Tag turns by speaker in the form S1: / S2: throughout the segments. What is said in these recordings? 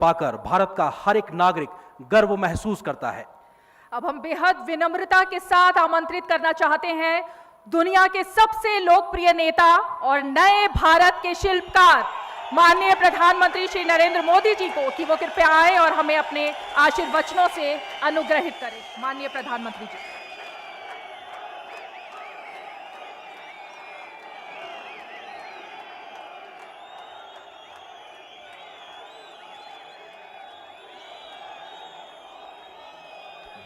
S1: पाकर भारत का हर एक नागरिक गर्व महसूस करता है।
S2: अब हम बेहद विनम्रता के साथ आमंत्रित करना चाहते हैं दुनिया के सबसे लोकप्रिय नेता और नए भारत के शिल्पकार माननीय प्रधानमंत्री श्री नरेंद्र मोदी जी को कि वो कृपया आए और हमें अपने आशीर्वचनों से अनुग्रहित करें। माननीय प्रधानमंत्री जी।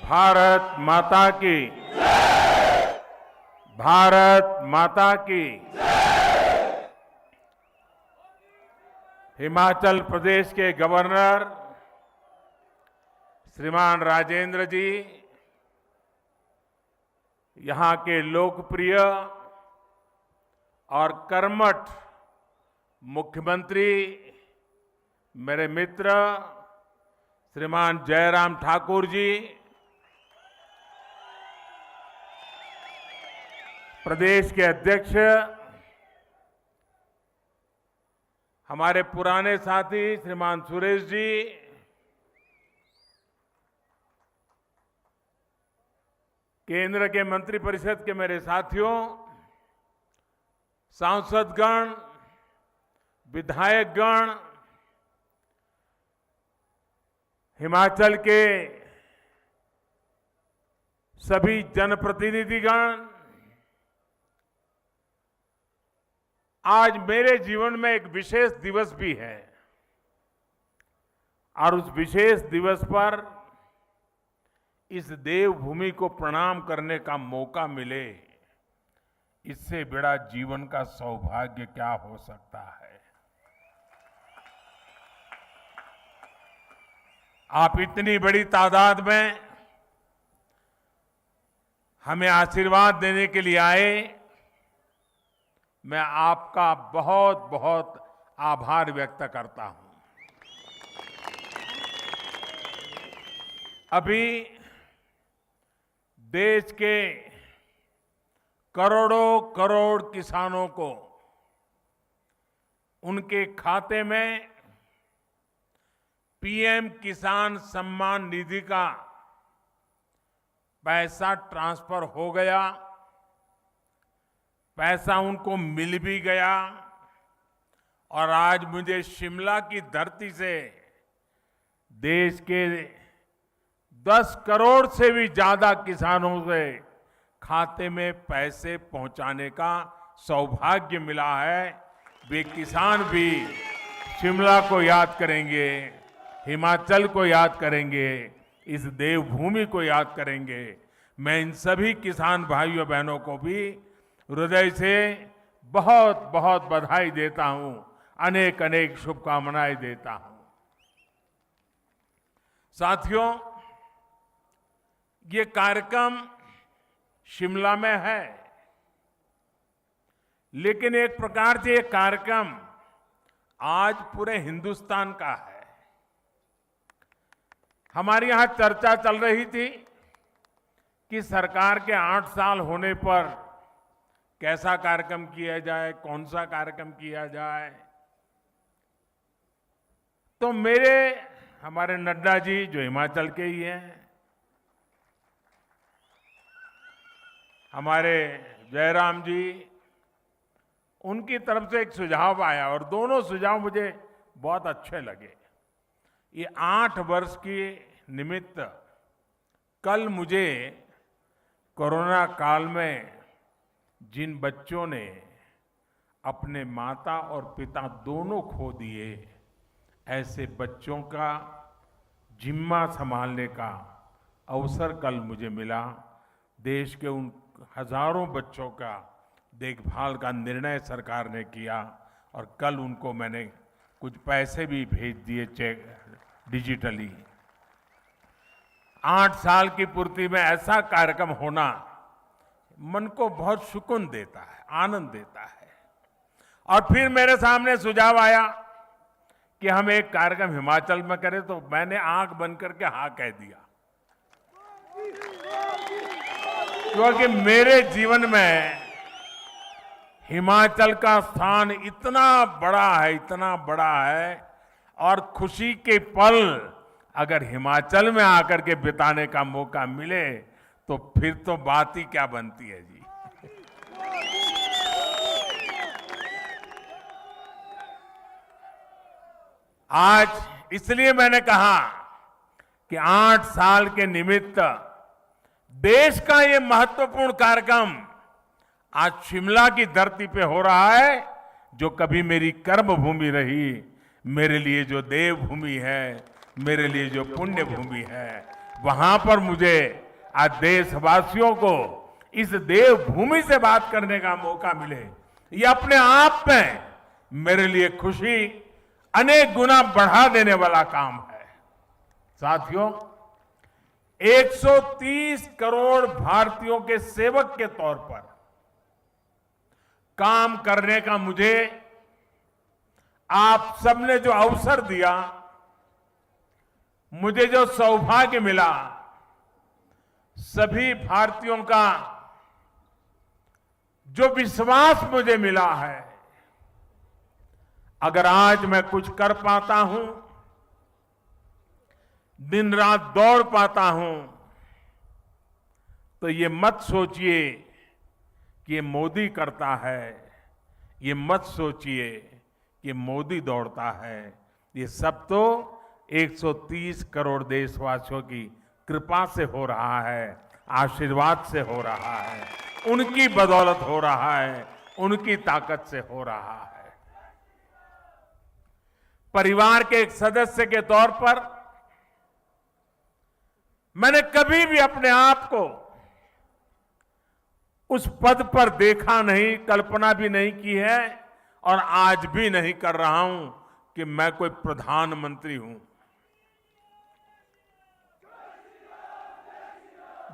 S3: भारत माता की, भारत माता की। हिमाचल प्रदेश के गवर्नर श्रीमान राजेंद्र जी, यहां के लोकप्रिय और कर्मठ मुख्यमंत्री मेरे मित्र श्रीमान जयराम ठाकुर जी, प्रदेश के अध्यक्ष हमारे पुराने साथी श्रीमान सुरेश जी, केंद्र के मंत्रिपरिषद के मेरे साथियों, सांसदगण, विधायकगण, हिमाचल के सभी जनप्रतिनिधिगण, आज मेरे जीवन में एक विशेष दिवस भी है और उस विशेष दिवस पर इस देवभूमि को प्रणाम करने का मौका मिले, इससे बड़ा जीवन का सौभाग्य क्या हो सकता है। आप इतनी बड़ी तादाद में हमें आशीर्वाद देने के लिए आए, मैं आपका बहुत बहुत आभार व्यक्त करता हूं। अभी देश के करोड़ों करोड़ किसानों को उनके खाते में पीएम किसान सम्मान निधि का पैसा ट्रांसफर हो गया, पैसा उनको मिल भी गया और आज मुझे शिमला की धरती से देश के 10 करोड़ से भी ज्यादा किसानों से खाते में पैसे पहुंचाने का सौभाग्य मिला है। वे किसान भी शिमला को याद करेंगे, हिमाचल को याद करेंगे, इस देवभूमि को याद करेंगे। मैं इन सभी किसान भाइयों बहनों को भी हृदय से बहुत बहुत बधाई देता हूं, अनेक अनेक शुभकामनाएं देता हूं। साथियों, ये कार्यक्रम शिमला में है, लेकिन एक प्रकार से ये कार्यक्रम आज पूरे हिंदुस्तान का है। हमारे यहां चर्चा चल रही थी कि सरकार के 8 साल होने पर कैसा कार्यक्रम किया जाए, कौन सा कार्यक्रम किया जाए। तो हमारे नड्डा जी जो हिमाचल के ही हैं, हमारे जयराम जी, उनकी तरफ से एक सुझाव आया और दोनों सुझाव मुझे बहुत अच्छे लगे। ये 8 वर्ष की निमित्त कल मुझे कोरोना काल में जिन बच्चों ने अपने माता और पिता दोनों खो दिए, ऐसे बच्चों का जिम्मा संभालने का अवसर कल मुझे मिला। देश के उन हजारों बच्चों का देखभाल का निर्णय सरकार ने किया और कल उनको मैंने कुछ पैसे भी भेज दिए चेक डिजिटली। 8 साल की पूर्ति में ऐसा कार्यक्रम होना मन को बहुत सुकून देता है, आनंद देता है। और फिर मेरे सामने सुझाव आया कि हम एक कार्यक्रम हिमाचल में करें, तो मैंने आंख बंद करके हाँ कह दिया, क्योंकि मेरे जीवन में हिमाचल का स्थान इतना बड़ा है, इतना बड़ा है। और खुशी के पल अगर हिमाचल में आकर के बिताने का मौका मिले तो फिर तो बात ही क्या बनती है जी। आज इसलिए मैंने कहा कि 8 साल के निमित्त देश का ये महत्वपूर्ण कार्यक्रम आज शिमला की धरती पे हो रहा है, जो कभी मेरी कर्म भूमि रही, मेरे लिए जो देवभूमि है, मेरे लिए जो पुण्य भूमि है, वहां पर मुझे आज देशवासियों को इस देवभूमि से बात करने का मौका मिले, ये अपने आप में मेरे लिए खुशी अनेक गुना बढ़ा देने वाला काम है। साथियों, 130 करोड़ भारतीयों के सेवक के तौर पर काम करने का मुझे आप सबने जो अवसर दिया, मुझे जो सौभाग्य मिला, सभी भारतीयों का जो विश्वास मुझे मिला है, अगर आज मैं कुछ कर पाता हूं, दिन रात दौड़ पाता हूं, तो ये मत सोचिए कि ये मोदी करता है, ये मत सोचिए कि मोदी दौड़ता है। ये सब तो 130 करोड़ देशवासियों की कृपा से हो रहा है, आशीर्वाद से हो रहा है, उनकी बदौलत हो रहा है, उनकी ताकत से हो रहा है। परिवार के एक सदस्य के तौर पर मैंने कभी भी अपने आप को उस पद पर देखा नहीं, कल्पना भी नहीं की है और आज भी नहीं कर रहा हूं कि मैं कोई प्रधानमंत्री हूं।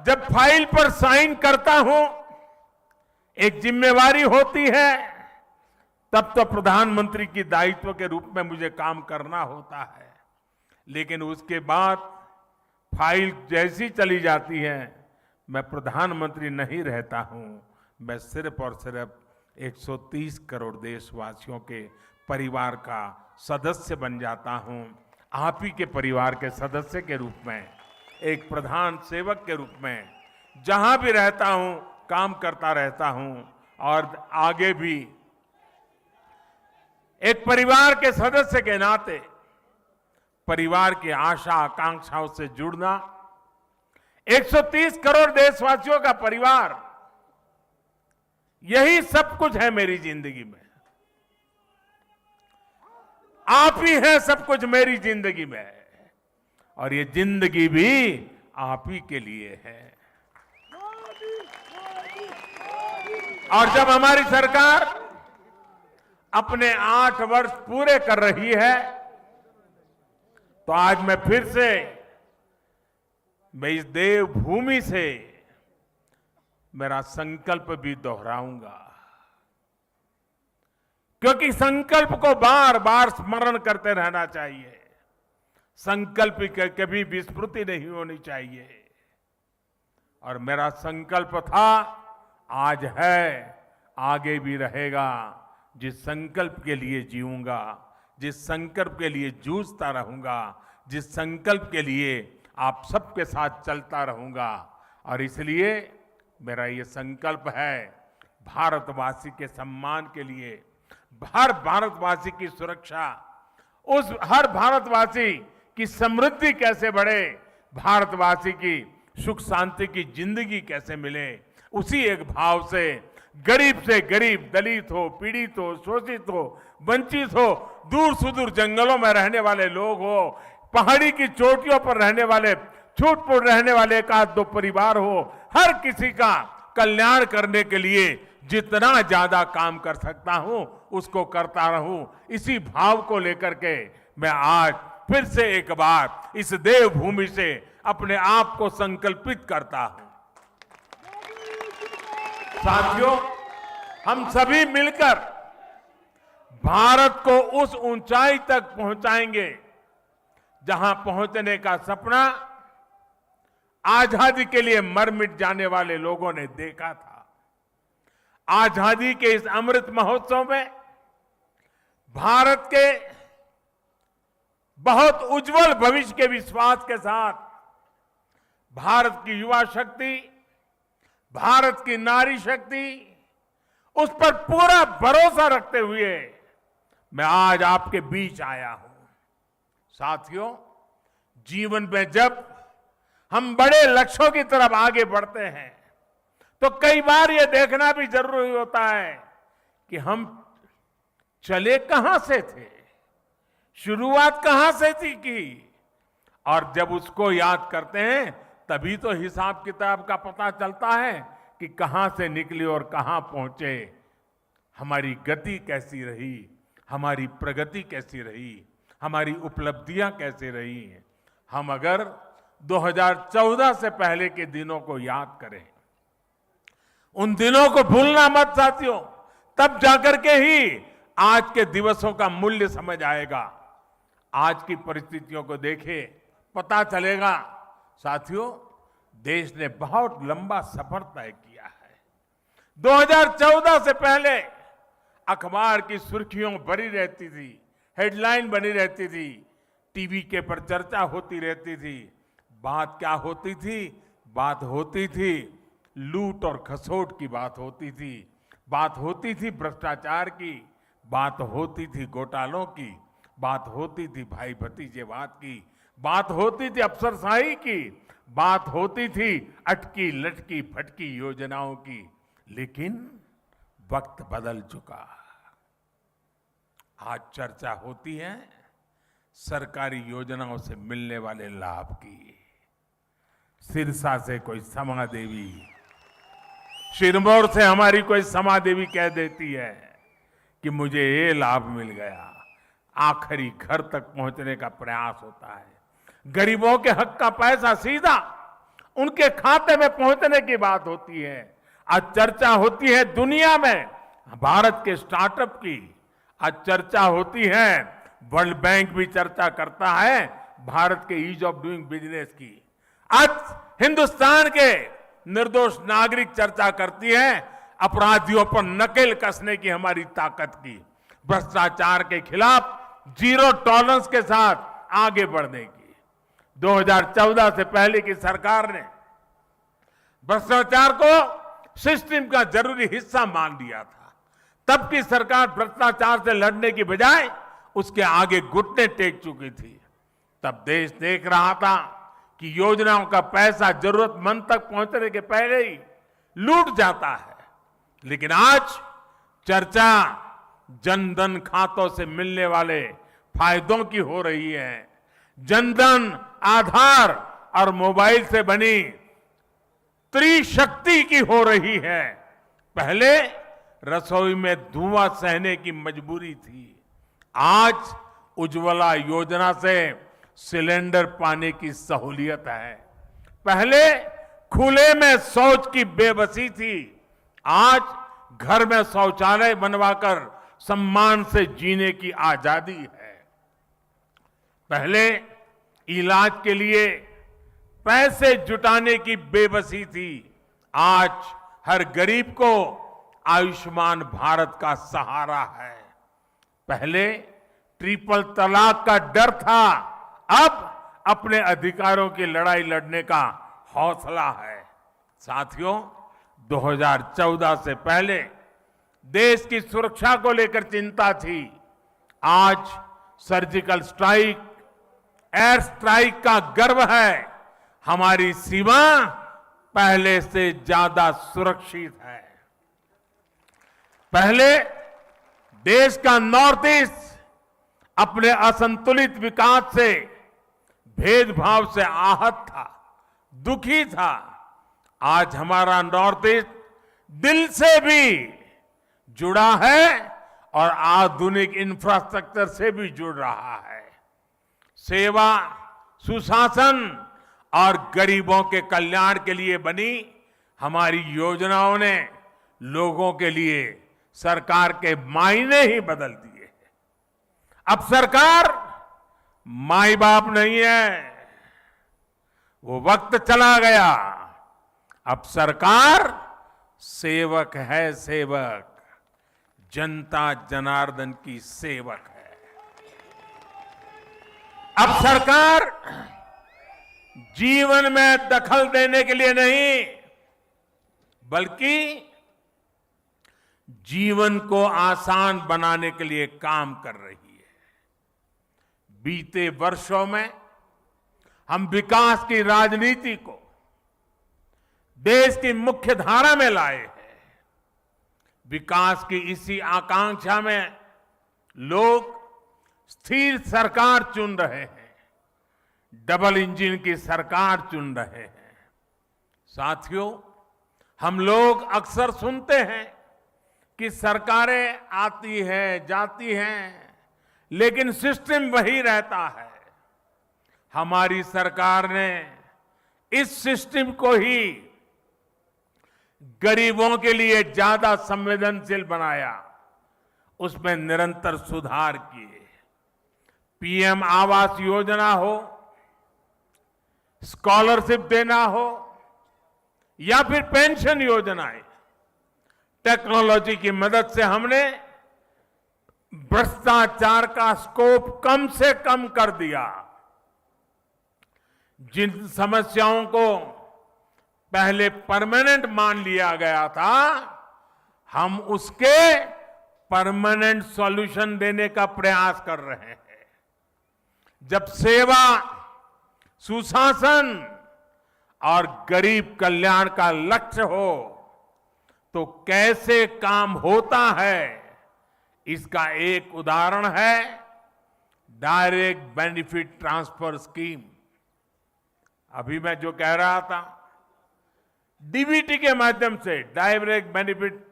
S3: जब फाइल पर साइन करता हूं, एक जिम्मेवारी होती है, तब तो प्रधानमंत्री की दायित्व के रूप में मुझे काम करना होता है। लेकिन उसके बाद फाइल जैसी चली जाती है, मैं प्रधानमंत्री नहीं रहता हूं, मैं सिर्फ और सिर्फ 130 करोड़ देशवासियों के परिवार का सदस्य बन जाता हूं। आप ही के परिवार के सदस्य के रूप में, एक प्रधान सेवक के रूप में जहां भी रहता हूं काम करता रहता हूं और आगे भी एक परिवार के सदस्य के नाते परिवार की आशा आकांक्षाओं से जुड़ना, 130 करोड़ देशवासियों का परिवार, यही सब कुछ है मेरी जिंदगी में। आप ही हैं सब कुछ मेरी जिंदगी में और ये जिंदगी भी आप ही के लिए है। और जब हमारी सरकार अपने 8 वर्ष पूरे कर रही है, तो आज मैं फिर से इस देवभूमि से मेरा संकल्प भी दोहराऊंगा, क्योंकि संकल्प को बार बार स्मरण करते रहना चाहिए। संकल्प की कभी विस्मृति नहीं होनी चाहिए। और मेरा संकल्प था, आज है, आगे भी रहेगा। जिस संकल्प के लिए जीऊंगा, जिस संकल्प के लिए जूझता रहूंगा, जिस संकल्प के लिए आप सबके साथ चलता रहूंगा। और इसलिए मेरा ये संकल्प है, भारतवासी के सम्मान के लिए, हर भारतवासी की सुरक्षा, उस हर भारतवासी की समृद्धि कैसे बढ़े, भारतवासी की सुख शांति की जिंदगी कैसे मिले, उसी एक भाव से गरीब, दलित हो, पीड़ित हो, शोषित हो, वंचित हो, दूर सुदूर जंगलों में रहने वाले लोग हो, पहाड़ी की चोटियों पर रहने वाले, छूट-फूट रहने वाले एक आध दो परिवार हो, हर किसी का कल्याण करने के लिए जितना ज्यादा काम कर सकता हूं उसको करता रहूं। इसी भाव को लेकर के मैं आज फिर से एक बार इस देवभूमि से अपने आप को संकल्पित करता हूं। साथियों, हम सभी मिलकर भारत को उस ऊंचाई तक पहुंचाएंगे जहां पहुंचने का सपना आजादी के लिए मर मिट जाने वाले लोगों ने देखा था। आजादी के इस अमृत महोत्सव में भारत के बहुत उज्जवल भविष्य के विश्वास के साथ भारत की युवा शक्ति, भारत की नारी शक्ति, उस पर पूरा भरोसा रखते हुए मैं आज आपके बीच आया हूं। साथियों, जीवन में जब हम बड़े लक्ष्यों की तरफ आगे बढ़ते हैं तो कई बार यह देखना भी जरूरी होता है कि हम चले कहां से थे, शुरुआत कहां से थी की, और जब उसको याद करते हैं तभी तो हिसाब किताब का पता चलता है कि कहां से निकले और कहां पहुंचे, हमारी गति कैसी रही, हमारी प्रगति कैसी रही, हमारी उपलब्धियां कैसी रही हैं। हम अगर 2014 से पहले के दिनों को याद करें, उन दिनों को भूलना मत साथियों, तब जाकर के ही आज के दिवसों का मूल्य समझ आएगा। आज की परिस्थितियों को देखें, पता चलेगा साथियों, देश ने बहुत लंबा सफर तय किया है। 2014 से पहले अखबार की सुर्खियों भरी रहती थी, हेडलाइन बनी रहती थी, टीवी के पर चर्चा होती रहती थी। बात क्या होती थी? बात होती थी लूट और खसोट की बात होती थी, बात होती थी भ्रष्टाचार की, बात होती थी घोटालों की, बात होती थी भाई भतीजेवाद की, बात होती थी अफसरशाही की, बात होती थी अटकी लटकी फटकी योजनाओं की। लेकिन वक्त बदल चुका। आज चर्चा होती है सरकारी योजनाओं से मिलने वाले लाभ की। सिरसा से कोई समा देवी, सिरमौर से हमारी कोई समा देवी कह देती है कि मुझे ये लाभ मिल गया। आखिरी घर तक पहुंचने का प्रयास होता है। गरीबों के हक का पैसा सीधा उनके खाते में पहुंचने की बात होती है। आज चर्चा होती है दुनिया में भारत के स्टार्टअप की, आज चर्चा होती है, वर्ल्ड बैंक भी चर्चा करता है भारत के ईज ऑफ डूइंग बिजनेस की। आज हिंदुस्तान के निर्दोष नागरिक चर्चा करती है अपराधियों पर नकेल कसने की हमारी ताकत की, भ्रष्टाचार के खिलाफ जीरो टॉलरेंस के साथ आगे बढ़ने की। 2014 से पहले की सरकार ने भ्रष्टाचार को सिस्टम का जरूरी हिस्सा मान लिया था। तब की सरकार भ्रष्टाचार से लड़ने की बजाय उसके आगे घुटने टेक चुकी थी। तब देश देख रहा था कि योजनाओं का पैसा जरूरतमंद तक पहुंचने के पहले ही लूट जाता है। लेकिन आज चर्चा जनधन खातों से मिलने वाले फायदों की हो रही है। जनधन, आधार और मोबाइल से बनी त्रिशक्ति की हो रही है। पहले रसोई में धुआं सहने की मजबूरी थी, आज उज्ज्वला योजना से सिलेंडर पाने की सहूलियत है। पहले खुले में शौच की बेबसी थी, आज घर में शौचालय बनवाकर सम्मान से जीने की आजादी है। पहले इलाज के लिए पैसे जुटाने की बेबसी थी, आज हर गरीब को आयुष्मान भारत का सहारा है। पहले ट्रिपल तलाक का डर था, अब अपने अधिकारों की लड़ाई लड़ने का हौसला है। साथियों, 2014 से पहले देश की सुरक्षा को लेकर चिंता थी, आज सर्जिकल स्ट्राइक, एयर स्ट्राइक का गर्व है। हमारी सीमा पहले से ज्यादा सुरक्षित है। पहले देश का नॉर्थ ईस्ट अपने असंतुलित विकास से, भेदभाव से आहत था, दुखी था। आज हमारा नॉर्थ ईस्ट दिल से भी जुड़ा है और आधुनिक इंफ्रास्ट्रक्चर से भी जुड़ रहा है। सेवा, सुशासन और गरीबों के कल्याण के लिए बनी हमारी योजनाओं ने लोगों के लिए सरकार के मायने ही बदल दिए हैं। अब सरकार माई बाप नहीं है, वो वक्त चला गया। अब सरकार सेवक है, सेवक, जनता जनार्दन की सेवक है। अब सरकार जीवन में दखल देने के लिए नहीं, बल्कि जीवन को आसान बनाने के लिए काम कर रही है। बीते वर्षों में हम विकास की राजनीति को देश की मुख्य धारा में लाए हैं। विकास की इसी आकांक्षा में लोग स्थिर सरकार चुन रहे हैं, डबल इंजन की सरकार चुन रहे हैं। साथियों, हम लोग अक्सर सुनते हैं कि सरकारें आती हैं, जाती हैं, लेकिन सिस्टम वही रहता है। हमारी सरकार ने इस सिस्टम को ही गरीबों के लिए ज्यादा संवेदनशील बनाया, उसमें निरंतर सुधार किए। पीएम आवास योजना हो, स्कॉलरशिप देना हो, या फिर पेंशन योजनाएं, टेक्नोलॉजी की मदद से हमने भ्रष्टाचार का स्कोप कम से कम कर दिया। जिन समस्याओं को पहले परमानेंट मान लिया गया था, हम उसके परमानेंट सॉल्यूशन देने का प्रयास कर रहे हैं। जब सेवा, सुशासन और गरीब कल्याण का लक्ष्य हो तो कैसे काम होता है, इसका एक उदाहरण है डायरेक्ट बेनिफिट ट्रांसफर स्कीम। अभी मैं जो कह रहा था, डीबीटी के माध्यम से, डायरेक्ट बेनिफिट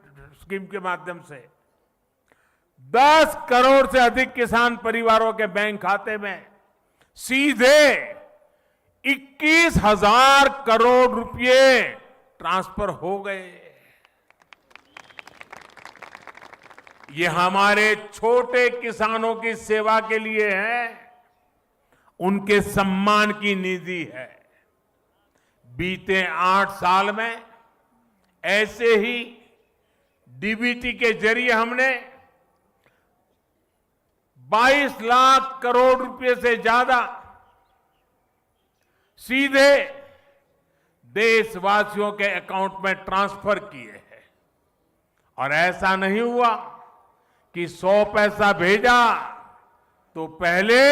S3: स्कीम के माध्यम से 10 करोड़ से अधिक किसान परिवारों के बैंक खाते में सीधे 21,000 करोड़ रुपए ट्रांसफर हो गए। ये हमारे छोटे किसानों की सेवा के लिए है, उनके सम्मान की निधि है। बीते 8 साल में ऐसे ही डीबीटी के जरिए हमने 22 लाख करोड़ रुपए से ज्यादा सीधे देशवासियों के अकाउंट में ट्रांसफर किए हैं। और ऐसा नहीं हुआ कि 100 पैसा भेजा तो पहले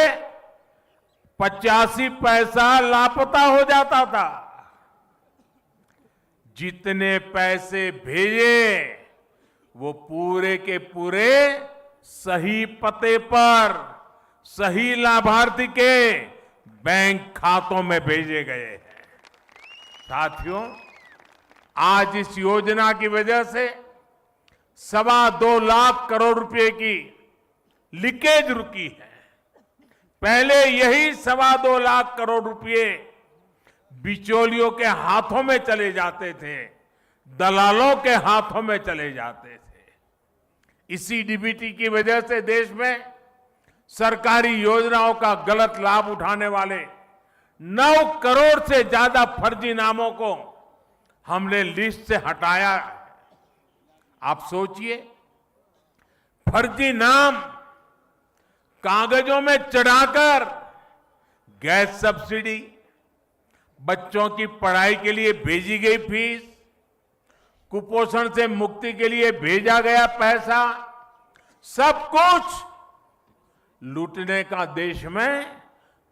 S3: 85 पैसा लापता हो जाता था। जितने पैसे भेजे वो पूरे के पूरे सही पते पर, सही लाभार्थी के बैंक खातों में भेजे गए हैं। साथियों, आज इस योजना की वजह से 2.25 लाख करोड़ रुपए की लीकेज रुकी है। पहले यही 2.25 लाख करोड़ रुपए बिचौलियों के हाथों में चले जाते थे, दलालों के हाथों में चले जाते थे। इसी डीबीटी की वजह से देश में सरकारी योजनाओं का गलत लाभ उठाने वाले 9 करोड़ से ज्यादा फर्जी नामों को हमने लिस्ट से हटाया है। आप सोचिए, फर्जी नाम कागजों में चढ़ाकर गैस सब्सिडी, बच्चों की पढ़ाई के लिए भेजी गई फीस, कुपोषण से मुक्ति के लिए भेजा गया पैसा, सब कुछ लूटने का देश में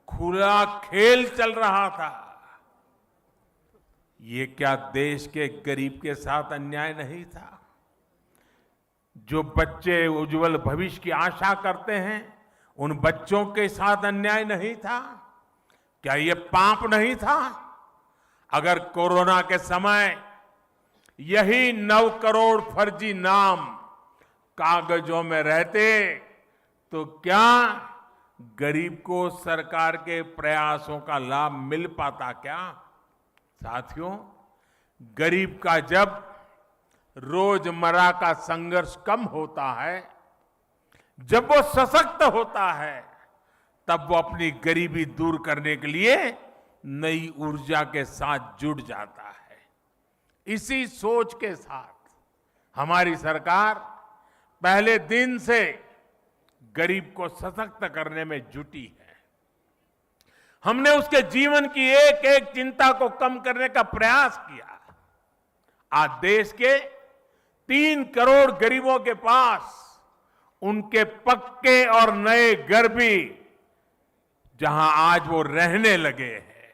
S3: खुला खेल चल रहा था। ये क्या देश के गरीब के साथ अन्याय नहीं था? जो बच्चे उज्जवल भविष्य की आशा करते हैं, उन बच्चों के साथ अन्याय नहीं था? क्या ये पाप नहीं था? अगर कोरोना के समय यही 9 करोड़ फर्जी नाम कागजों में रहते तो क्या गरीब को सरकार के प्रयासों का लाभ मिल पाता क्या? साथियों, गरीब का जब रोजमर्रा का संघर्ष कम होता है, जब वो सशक्त होता है, तब वो अपनी गरीबी दूर करने के लिए नई ऊर्जा के साथ जुड़ जाता है। इसी सोच के साथ हमारी सरकार पहले दिन से गरीब को सशक्त करने में जुटी है। हमने उसके जीवन की एक एक चिंता को कम करने का प्रयास किया। आज देश के 3 करोड़ गरीबों के पास उनके पक्के और नए घर भी जहां आज वो रहने लगे हैं।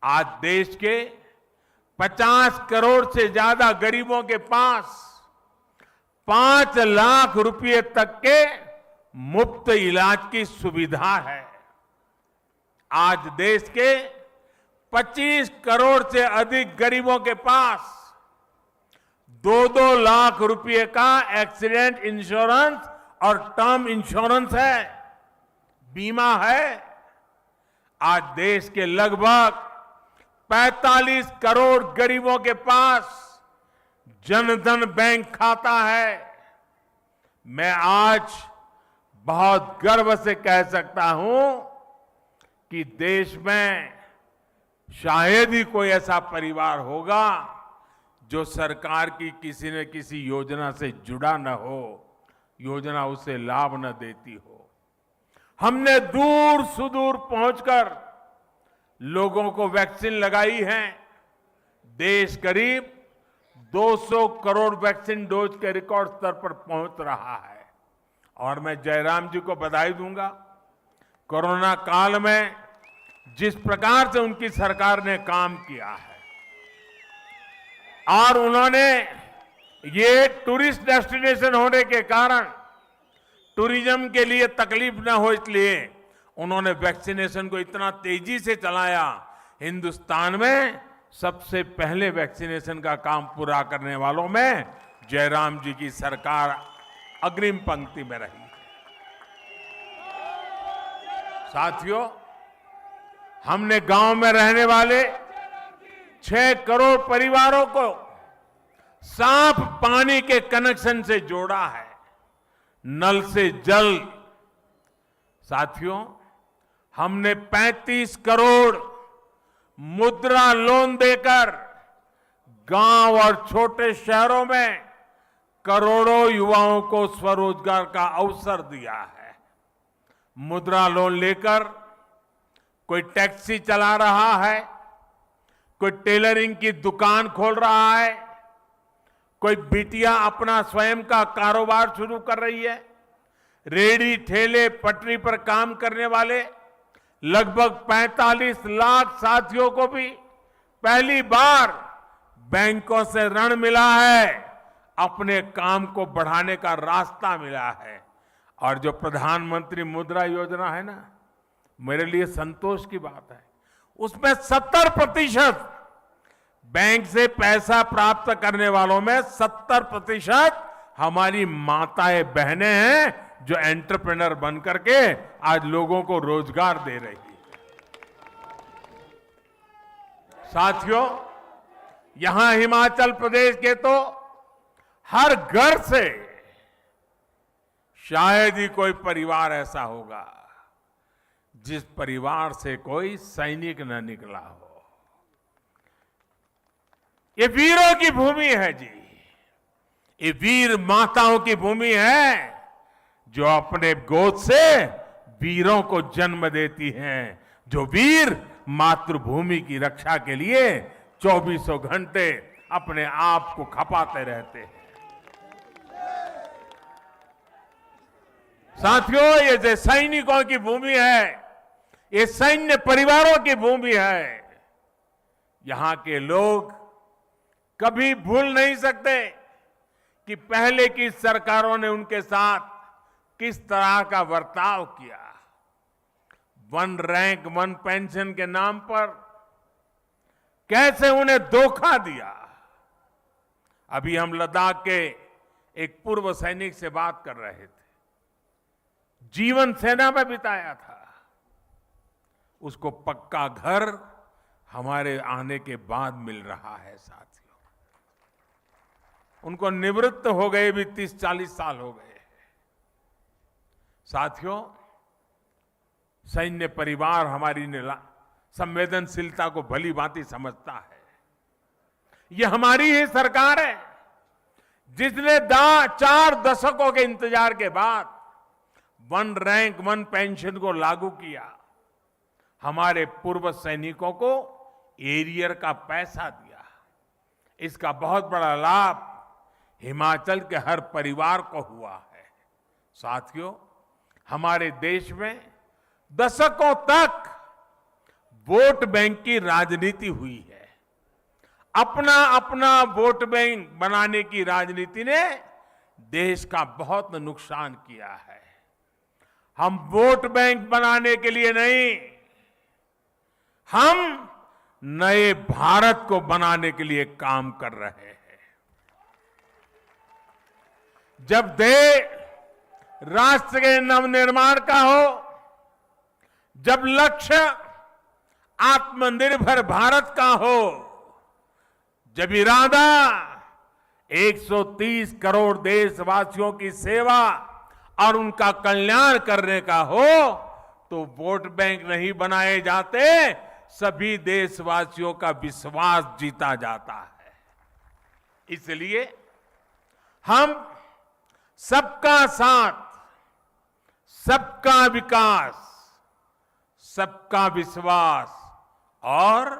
S3: आज देश के 50 करोड़ से ज्यादा गरीबों के पास 5 लाख रुपए तक के मुफ्त इलाज की सुविधा है। आज देश के 25 करोड़ से अधिक गरीबों के पास 2-2 लाख रुपए का एक्सीडेंट इंश्योरेंस और टर्म इंश्योरेंस है, बीमा है। आज देश के लगभग 45 करोड़ गरीबों के पास जनधन बैंक खाता है। मैं आज बहुत गर्व से कह सकता हूं कि देश में शायद ही कोई ऐसा परिवार होगा जो सरकार की किसी न किसी योजना से जुड़ा न हो, योजना उसे लाभ न देती हो। हमने दूर सुदूर पहुंचकर लोगों को वैक्सीन लगाई है। देश करीब 200 करोड़ वैक्सीन डोज के रिकॉर्ड स्तर पर पहुंच रहा है। और मैं जयराम जी को बधाई दूंगा। कोरोना काल में जिस प्रकार से उनकी सरकार ने काम किया है और उन्होंने ये टूरिस्ट डेस्टिनेशन होने के कारण टूरिज्म के लिए तकलीफ न हो, इसलिए उन्होंने वैक्सीनेशन को इतना तेजी से चलाया। हिंदुस्तान में सबसे पहले वैक्सीनेशन का काम पूरा करने वालों में जयराम जी की सरकार अग्रिम पंक्ति में रही। साथियों, हमने गांव में रहने वाले 6 करोड़ परिवारों को साफ पानी के कनेक्शन से जोड़ा है, नल से जल। साथियों, हमने 35 करोड़ मुद्रा लोन देकर गांव और छोटे शहरों में करोड़ों युवाओं को स्वरोजगार का अवसर दिया है। मुद्रा लोन लेकर कोई टैक्सी चला रहा है, कोई टेलरिंग की दुकान खोल रहा है, कोई बिटिया अपना स्वयं का कारोबार शुरू कर रही है। रेडी ठेले पटरी पर काम करने वाले लगभग 45 लाख साथियों को भी पहली बार बैंकों से ऋण मिला है, अपने काम को बढ़ाने का रास्ता मिला है। और जो प्रधानमंत्री मुद्रा योजना है ना, मेरे लिए संतोष की बात है, उसमें 70% बैंक से पैसा प्राप्त करने वालों में 70% हमारी माताएं बहनें हैं जो एंटरप्रेन्योर बन करके आज लोगों को रोजगार दे रही है। साथियों, यहां हिमाचल प्रदेश के तो हर घर से शायद ही कोई परिवार ऐसा होगा जिस परिवार से कोई सैनिक न निकला हो। ये वीरों की भूमि है जी, ये वीर माताओं की भूमि है जो अपने गोद से वीरों को जन्म देती हैं, जो वीर मातृभूमि की रक्षा के लिए 24 घंटे अपने आप को खपाते रहते हैं। साथियों, ये जो सैनिकों की भूमि है, ये सैन्य परिवारों की भूमि है। यहां के लोग कभी भूल नहीं सकते कि पहले की सरकारों ने उनके साथ किस तरह का बर्ताव किया। 1 रैंक 1 पेंशन के नाम पर कैसे उन्हें धोखा दिया। अभी हम लद्दाख के एक पूर्व सैनिक से बात कर रहे थे, जीवन सेना में बिताया था। उसको पक्का घर हमारे आने के बाद मिल रहा है। साथियों, उनको निवृत्त हो गए भी 30-40 साल हो गए। साथियों, सैन्य परिवार हमारी संवेदनशीलता को भली भांति समझता है। ये हमारी ही सरकार है जिसने 4 दशकों के इंतजार के बाद 1 रैंक 1 पेंशन को लागू किया। हमारे पूर्व सैनिकों को एरियर का पैसा दिया। इसका बहुत बड़ा लाभ हिमाचल के हर परिवार को हुआ है। साथियों, हमारे देश में दशकों तक वोट बैंक की राजनीति हुई है। अपना अपना वोट बैंक बनाने की राजनीति ने देश का बहुत नुकसान किया है। हम वोट बैंक बनाने के लिए नहीं, हम नए भारत को बनाने के लिए काम कर रहे हैं। जब देश राष्ट्र के नवनिर्माण का हो, जब लक्ष्य आत्मनिर्भर भारत का हो, जब इरादा 130 करोड़ देशवासियों की सेवा और उनका कल्याण करने का हो, तो वोट बैंक नहीं बनाए जाते, सभी देशवासियों का विश्वास जीता जाता है। इसलिए हम सबका साथ, सबका विकास, सबका विश्वास और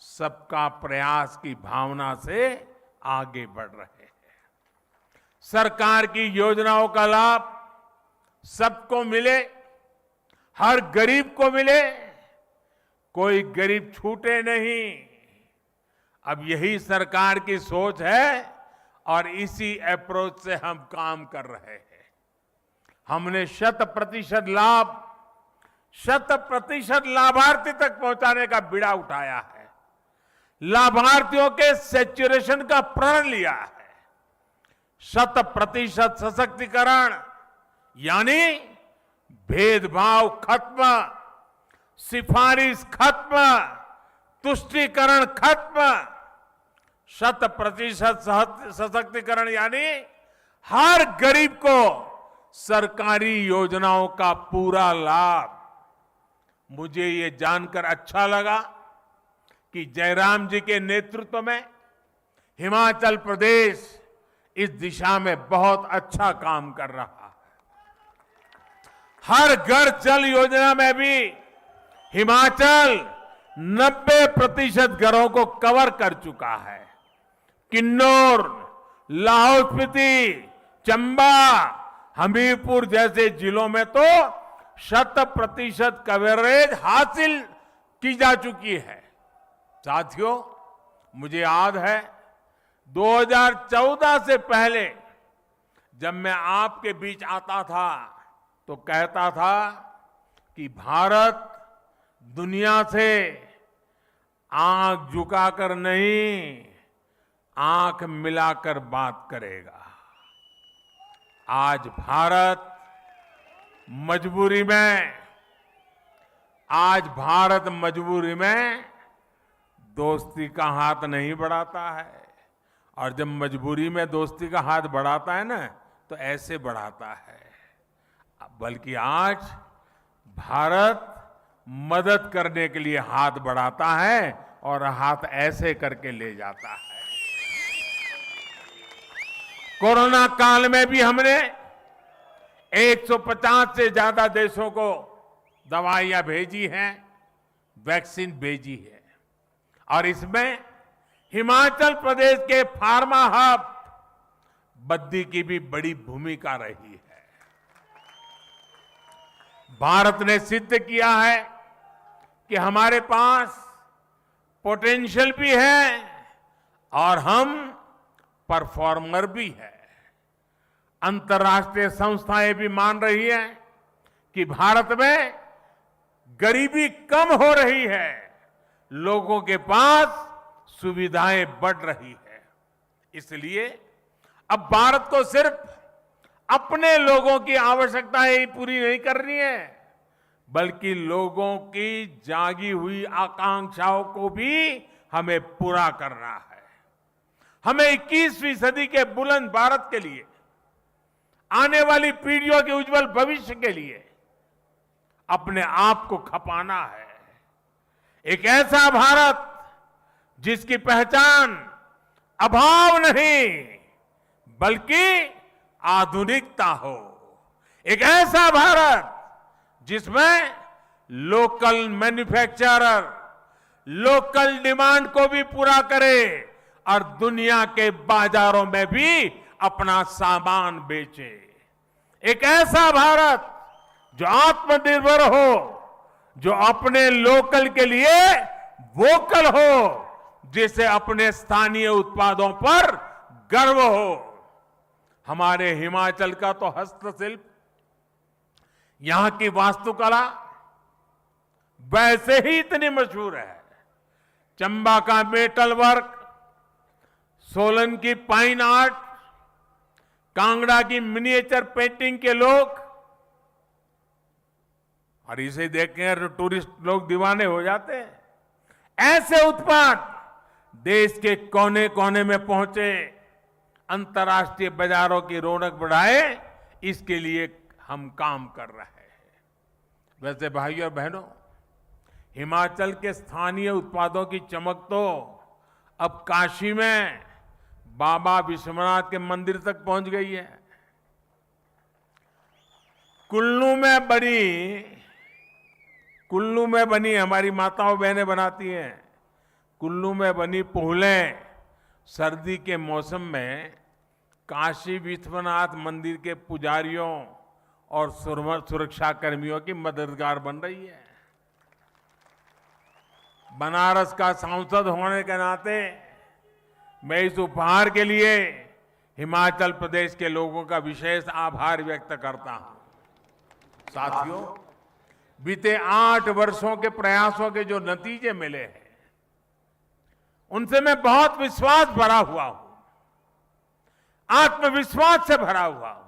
S3: सबका प्रयास की भावना से आगे बढ़ रहे हैं। सरकार की योजनाओं का लाभ सबको मिले, हर गरीब को मिले, कोई गरीब छूटे नहीं। अब यही सरकार की सोच है और इसी अप्रोच से हम काम कर रहे हैं। हमने 100% लाभ, 100% लाभार्थी तक पहुंचाने का बीड़ा उठाया है। लाभार्थियों के सैचुरेशन का प्रण लिया है। 100% सशक्तिकरण यानी भेदभाव खत्म, सिफारिश खत्म, तुष्टीकरण खत्म। 100% सशक्तिकरण यानी हर गरीब को सरकारी योजनाओं का पूरा लाभ। मुझे ये जानकर अच्छा लगा कि जयराम जी के नेतृत्व में हिमाचल प्रदेश इस दिशा में बहुत अच्छा काम कर रहा है। हर घर जल योजना में भी हिमाचल 90% घरों को कवर कर चुका है। किन्नौर, लाहौल स्पीति, चंबा, हमीरपुर जैसे जिलों में तो 100% कवरेज हासिल की जा चुकी है। साथियों, मुझे याद है 2014 से पहले जब मैं आपके बीच आता था तो कहता था कि भारत दुनिया से आंख झुकाकर नहीं, आंख मिलाकर बात करेगा। आज भारत मजबूरी में दोस्ती का हाथ नहीं बढ़ाता है। और जब मजबूरी में दोस्ती का हाथ बढ़ाता है ना, तो ऐसे बढ़ाता है। बल्कि आज भारत मदद करने के लिए हाथ बढ़ाता है और हाथ ऐसे करके ले जाता है। कोरोना काल में भी हमने 150 से ज्यादा देशों को दवाइयां भेजी हैं, वैक्सीन भेजी है। और इसमें हिमाचल प्रदेश के फार्मा हब बद्दी की भी बड़ी भूमिका रही है। भारत ने सिद्ध किया है कि हमारे पास पोटेंशियल भी है और हम परफॉर्मर भी है। अंतर्राष्ट्रीय संस्थाएं भी मान रही हैं कि भारत में गरीबी कम हो रही है, लोगों के पास सुविधाएं बढ़ रही है। इसलिए अब भारत को सिर्फ अपने लोगों की आवश्यकताएं ही पूरी नहीं करनी है, बल्कि लोगों की जागी हुई आकांक्षाओं को भी हमें पूरा करना है। हमें 21वीं सदी के बुलंद भारत के लिए, आने वाली पीढ़ियों के उज्जवल भविष्य के लिए अपने आप को खपाना है। एक ऐसा भारत जिसकी पहचान अभाव नहीं बल्कि आधुनिकता हो। एक ऐसा भारत जिसमें लोकल मैन्युफैक्चरर लोकल डिमांड को भी पूरा करे और दुनिया के बाजारों में भी अपना सामान बेचे। एक ऐसा भारत जो आत्मनिर्भर हो, जो अपने लोकल के लिए वोकल हो, जिसे अपने स्थानीय उत्पादों पर गर्व हो। हमारे हिमाचल का तो हस्तशिल्प, यहां की वास्तुकला वैसे ही इतनी मशहूर है। चंबा का मेटल वर्क, सोलन की पाइन आर्ट, कांगड़ा की मिनिएचर पेंटिंग के लोग, और इसे देखकर तो टूरिस्ट लोग दीवाने हो जाते हैं। ऐसे उत्पाद देश के कोने कोने में पहुंचे, अंतर्राष्ट्रीय बाजारों की रौनक बढ़ाए, इसके लिए हम काम कर रहे हैं। वैसे भाइयों और बहनों, हिमाचल के स्थानीय उत्पादों की चमक तो अब काशी में बाबा विश्वनाथ के मंदिर तक पहुंच गई है। कुल्लू में बनी हमारी माताओं बहनें बनाती हैं। कुल्लू में बनी पोहलें सर्दी के मौसम में काशी विश्वनाथ मंदिर के पुजारियों और सुरक्षा कर्मियों की मददगार बन रही है। बनारस का सांसद होने के नाते मैं इस उपहार के लिए हिमाचल प्रदेश के लोगों का विशेष आभार व्यक्त करता हूं। साथियों, बीते 8 वर्षों के प्रयासों के जो नतीजे मिले हैं, उनसे मैं बहुत विश्वास भरा हुआ हूं, आत्मविश्वास से भरा हुआ हूं।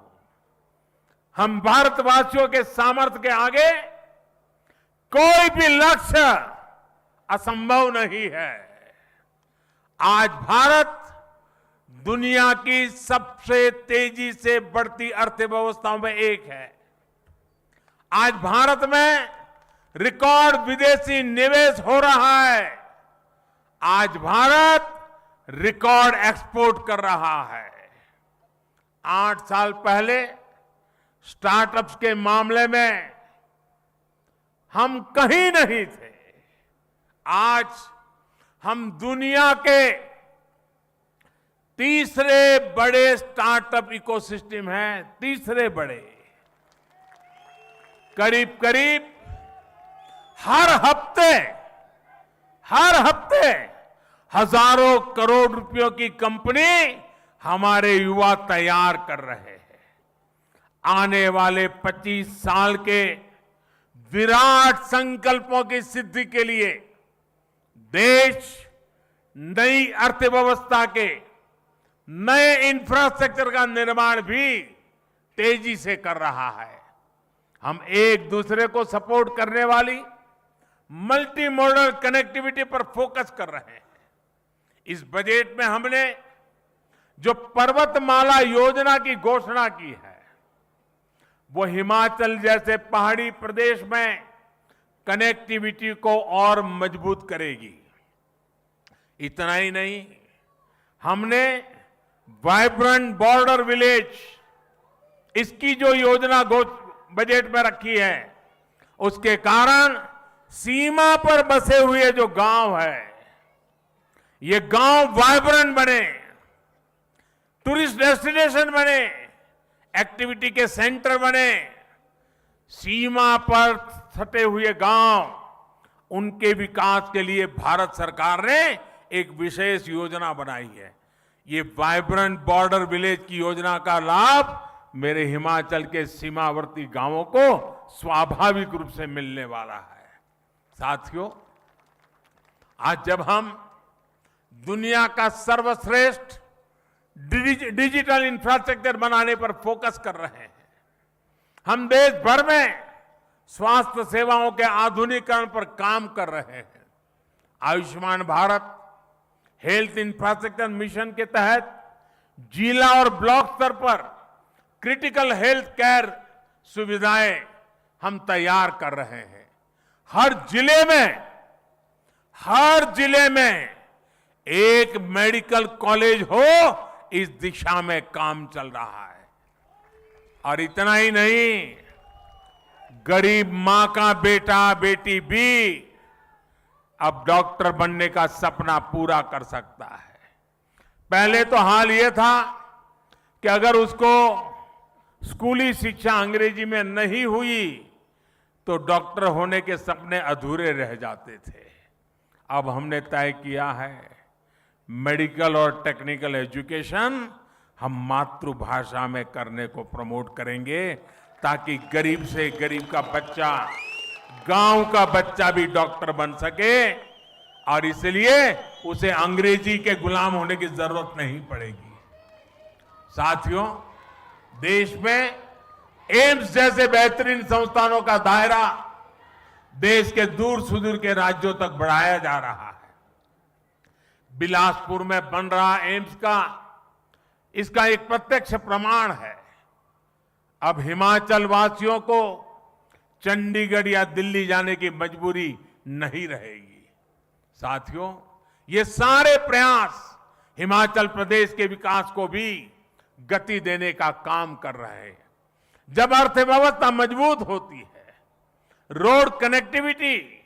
S3: हम भारतवासियों के सामर्थ्य के आगे कोई भी लक्ष्य असंभव नहीं है। आज भारत दुनिया की सबसे तेजी से बढ़ती अर्थव्यवस्थाओं में एक है। आज भारत में रिकॉर्ड विदेशी निवेश हो रहा है। आज भारत रिकॉर्ड एक्सपोर्ट कर रहा है। 8 साल पहले स्टार्टअप्स के मामले में हम कहीं नहीं थे। आज हम दुनिया के तीसरे बड़े स्टार्टअप इकोसिस्टम हैं, तीसरे बड़े। करीब करीब हर हफ्ते हजारों करोड़ रुपयों की कंपनी हमारे युवा तैयार कर रहे हैं। आने वाले 25 साल के विराट संकल्पों की सिद्धि के लिए देश नई अर्थव्यवस्था के नए इंफ्रास्ट्रक्चर का निर्माण भी तेजी से कर रहा है। हम एक दूसरे को सपोर्ट करने वाली मल्टी मॉडल कनेक्टिविटी पर फोकस कर रहे हैं। इस बजट में हमने जो पर्वतमाला योजना की घोषणा की है, वो हिमाचल जैसे पहाड़ी प्रदेश में कनेक्टिविटी को और मजबूत करेगी। इतना ही नहीं, हमने वाइब्रेंट बॉर्डर विलेज, इसकी जो योजना बजट में रखी है, उसके कारण सीमा पर बसे हुए जो गांव है, ये गांव वाइब्रेंट बने, टूरिस्ट डेस्टिनेशन बने, एक्टिविटी के सेंटर बने। सीमा पर सटे हुए गांव, उनके विकास के लिए भारत सरकार ने एक विशेष योजना बनाई है। ये वाइब्रेंट बॉर्डर विलेज की योजना का लाभ मेरे हिमाचल के सीमावर्ती गांवों को स्वाभाविक रूप से मिलने वाला है। साथियों, आज जब हम दुनिया का सर्वश्रेष्ठ डिजिटल इंफ्रास्ट्रक्चर बनाने पर फोकस कर रहे हैं, हम देश भर में स्वास्थ्य सेवाओं के आधुनिकीकरण पर काम कर रहे हैं। Ayushman Bharat health infrastructure mission के तहत जिला और ब्लॉक स्तर पर क्रिटिकल हेल्थ केयर सुविधाएं हम तैयार कर रहे हैं। हर जिले में एक मेडिकल कॉलेज हो, इस दिशा में काम चल रहा है। और इतना ही नहीं, गरीब मां का बेटा बेटी भी अब डॉक्टर बनने का सपना पूरा कर सकता है। पहले तो हाल ये था कि अगर उसको स्कूली शिक्षा अंग्रेजी में नहीं हुई तो डॉक्टर होने के सपने अधूरे रह जाते थे। अब हमने तय किया है मेडिकल और टेक्निकल एजुकेशन हम मातृभाषा में करने को प्रमोट करेंगे ताकि गरीब से गरीब का बच्चा, गांव का बच्चा भी डॉक्टर बन सके और इसलिए उसे अंग्रेजी के गुलाम होने की जरूरत नहीं पड़ेगी। साथियों, देश में एम्स जैसे बेहतरीन संस्थानों का दायरा देश के दूर सुदूर के राज्यों तक बढ़ाया जा रहा है। बिलासपुर में बन रहा एम्स का इसका एक प्रत्यक्ष प्रमाण है। अब हिमाचल वासियों को चंडीगढ़ या दिल्ली जाने की मजबूरी नहीं रहेगी। साथियों, ये सारे प्रयास हिमाचल प्रदेश के विकास को भी गति देने का काम कर रहे हैं। जब अर्थव्यवस्था मजबूत होती है, रोड कनेक्टिविटी,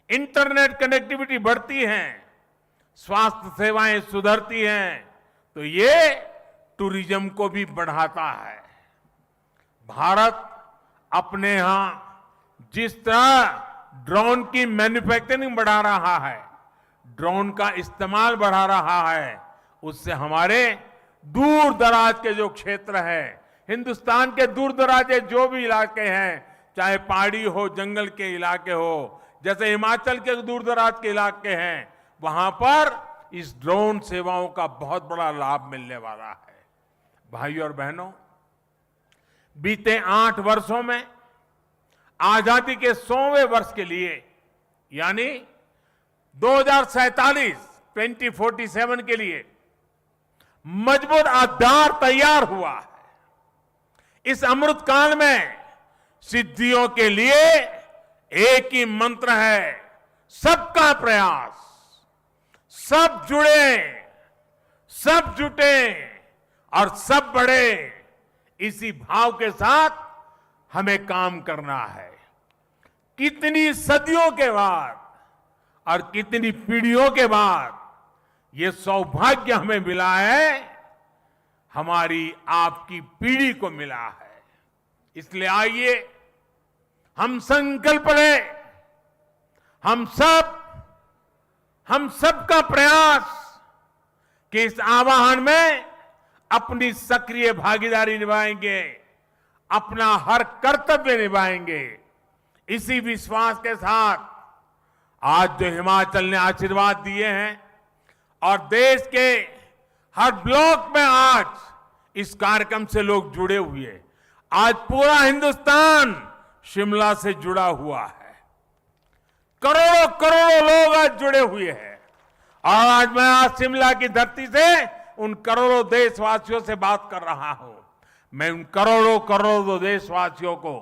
S3: इंटरनेट कनेक्टिविटी बढ़ती है, स्वास्थ्य सेवाएं सुधरती हैं, तो ये टूरिज्म को भी बढ़ाता है। भारत अपने यहां जिस तरह ड्रोन की मैन्युफैक्चरिंग बढ़ा रहा है, ड्रोन का इस्तेमाल बढ़ा रहा है, उससे हमारे दूर दराज के जो क्षेत्र है, हिंदुस्तान के दूर दराज के जो भी इलाके हैं, चाहे पहाड़ी हो, जंगल के इलाके हो, जैसे हिमाचल के दूर दराज के इलाके हैं, वहां पर इस ड्रोन सेवाओं का बहुत बड़ा लाभ मिलने वाला है। भाइयों और बहनों, बीते 8 वर्षों में आजादी के 100वें वर्ष के लिए यानी 2047 के लिए मजबूत आधार तैयार हुआ है। इस अमृत काल में सिद्धियों के लिए एक ही मंत्र है, सबका प्रयास। सब जुड़े, सब जुटे और सब बढ़े, इसी भाव के साथ हमें काम करना है। कितनी सदियों के बाद और कितनी पीढ़ियों के बाद ये सौभाग्य हमें मिला है, हमारी आपकी पीढ़ी को मिला है। इसलिए आइए हम संकल्प लें, हम सबका प्रयास कि इस आह्वान में अपनी सक्रिय भागीदारी निभाएंगे, अपना हर कर्तव्य निभाएंगे। इसी विश्वास के साथ आज जो हिमाचल ने आशीर्वाद दिए हैं और देश के हर ब्लॉक में आज इस कार्यक्रम से लोग जुड़े हुए हैं। आज पूरा हिंदुस्तान शिमला से जुड़ा हुआ है, करोड़ों करोड़ों लोग आज जुड़े हुए हैं। और आज मैं आज शिमला की धरती से उन करोड़ों देशवासियों से बात कर रहा हूं। मैं उन करोड़ों करोड़ों देशवासियों को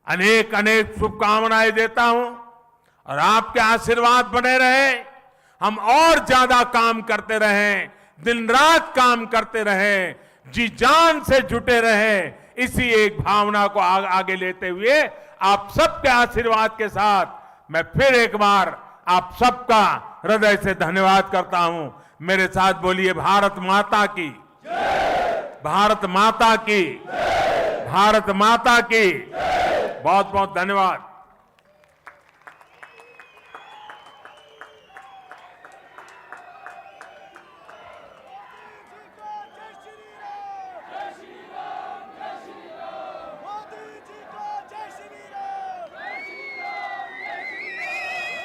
S3: अनेक अनेक शुभकामनाएं देता हूं और आपके आशीर्वाद बने रहे, हम और ज्यादा काम करते रहें, दिन रात काम करते रहें, जी जान से जुटे रहें। इसी एक भावना को आगे लेते हुए आप सबके आशीर्वाद के साथ मैं फिर एक बार आप सबका हृदय से धन्यवाद करता हूं। मेरे साथ बोलिए, भारत माता की, भारत माता की, भारत माता की। बहुत बहुत धन्यवाद।